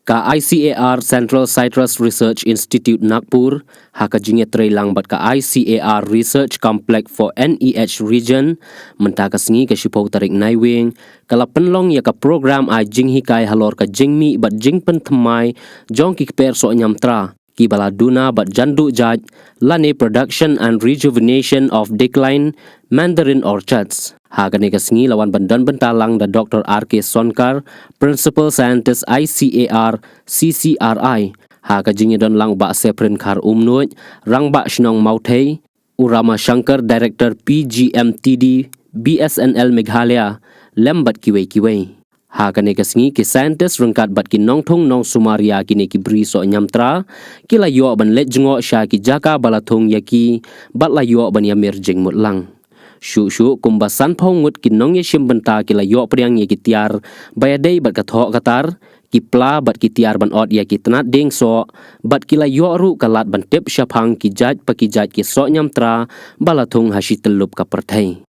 Ka ICAR Central Citrus Research Institute Nagpur, haka jinge trailang bat ka ICAR Research Complex for NEH region, mentaka sengi ka shipau tarik naiwing, kala penlong ya ka program ai jing hikai halor ka jingmi bat jing pen temai, jong ki per so nyamtra, ki baladuna bat jandu jaj, lane production and rejuvenation of decline mandarin orchards. Hagani kasngi lawan bandan bentalang da Dr. R.K. Sonkar, Principal Scientist ICAR CCRI. Haga jingi don lang ba seprin kar umnuj, rang ba shnong mautay, Urama Shankar Director PGMTD BSNL Meghalaya, lembat kiway. Hagani kasngi ki scientist rengkat bat ki nong thong nong sumaria kini ki bri so nyamtra, kila yo ban let jengo sha ki jaka balathong yaki, bat la yo ban yamir jing mutlang. Shu kumbasan pongut kinong ye shimbenta kila yo priang ye kitiar bayadei bat kathok katar kipla bat kitiar ban od ye kitnat ding so bat kila yo ru kalat ban tip syapang ki jaj pakijaj ki so nyamtra balathung hasi telup ka perthai.